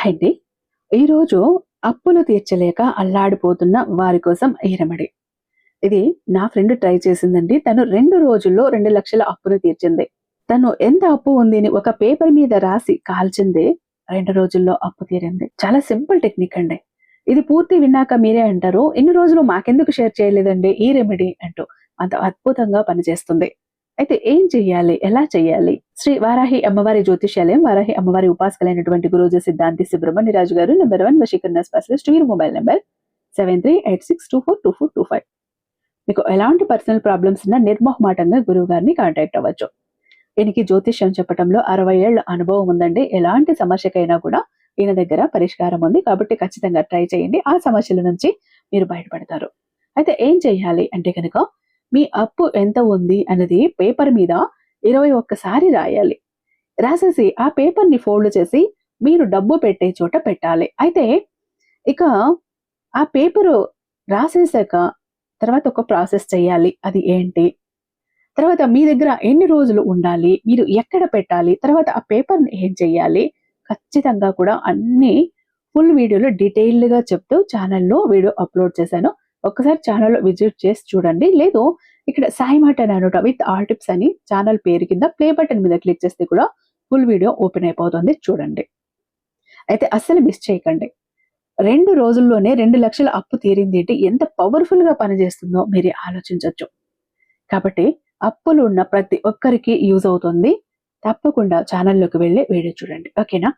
Hi అండి. ఈరోజు అప్పులు తీర్చలేక అల్లాడిపోతున్న వారి కోసం ఈ రెమెడీ. ఇది నా ఫ్రెండ్ ట్రై చేసిందండి. తను 2 రోజుల్లో 2,00,000 అప్పును తీర్చింది. తను ఎంత అప్పు ఉంది అని ఒక పేపర్ మీద రాసి కాల్చింది. 2 రోజుల్లో అప్పు తీరింది. చాలా సింపుల్ టెక్నిక్ అండి. ఇది పూర్తి విన్నాక మీరే అంటారు, "ఇన్ని రోజులు మాకెందుకు షేర్ చేయలేదండి ఈ రెమెడీ" అంటూ. అంత అద్భుతంగా పనిచేస్తుంది. అయితే ఏం చెయ్యాలి? ఎలా చెయ్యాలి? శ్రీ వారాహి అమ్మవారి జ్యోతిష్యాలయం, వారాహి అమ్మవారి ఉపాసకులైనటువంటి గురూజీ సిద్ధాంతి సుబ్రహ్మణ్యరాజు గారు #1 వశీకరణ స్పెషలిస్ట్. వీరి మొబైల్ నంబర్ 7386242425. మీకు ఎలాంటి పర్సనల్ ప్రాబ్లమ్స్ ఉన్నా నిర్మోహమాటంగా గురువు గారిని కాంటాక్ట్ అవ్వచ్చు. ఈయనకి జ్యోతిష్యం చెప్పడంలో 60 ఏళ్ల అనుభవం ఉందండి. ఎలాంటి సమస్యకైనా కూడా ఈయన దగ్గర పరిష్కారం ఉంది. కాబట్టి ఖచ్చితంగా ట్రై చేయండి. ఆ సమస్యల నుంచి మీరు బయటపడతారు. అయితే ఏం చేయాలి అంటే కనుక, మీ అప్పు ఎంత ఉంది అన్నది పేపర్ మీద 21 సారి రాయాలి. రాసేసి ఆ పేపర్‌ని ఫోల్డ్ చేసి మీరు డబ్బు పెట్టే చోట పెట్టాలి. అయితే ఇక ఆ పేపరు రాసేసాక తర్వాత ఒక ప్రాసెస్ చేయాలి. అది ఏంటి? తర్వాత మీ దగ్గర ఎన్ని రోజులు ఉండాలి? మీరు ఎక్కడ పెట్టాలి? తర్వాత ఆ పేపర్‌ని ఏం చేయాలి? ఖచ్చితంగా కూడా అన్నీ ఫుల్ వీడియోలో డీటెయిల్డ్‌గా చెప్తూ ఛానెల్‌లో వీడియో అప్‌లోడ్ చేశాను. ఒక్కసారి ఛానెల్‌లో విజిట్ చేసి చూడండి. లేదు ఇక్కడ సాయి మాట నానోట విత్ ఆల్ టిప్స్ అని ఛానెల్ పేరు కింద ప్లే బటన్ మీద క్లిక్ చేస్తే కూడా ఫుల్ వీడియో ఓపెన్ అయిపోతుంది, చూడండి. అయితే అస్సలు మిస్ చేయకండి. 2 రోజుల్లోనే 2,00,000 అప్పు తీరిందేంటి, ఎంత పవర్‌ఫుల్‌గా పనిచేస్తుందో మీరే ఆలోచించొచ్చు. కాబట్టి అప్పులు ఉన్న ప్రతి ఒక్కరికి యూజ్ అవుతుంది. తప్పకుండా ఛానెల్‌లోకి వెళ్లి వీడియో చూడండి. ఓకేనా?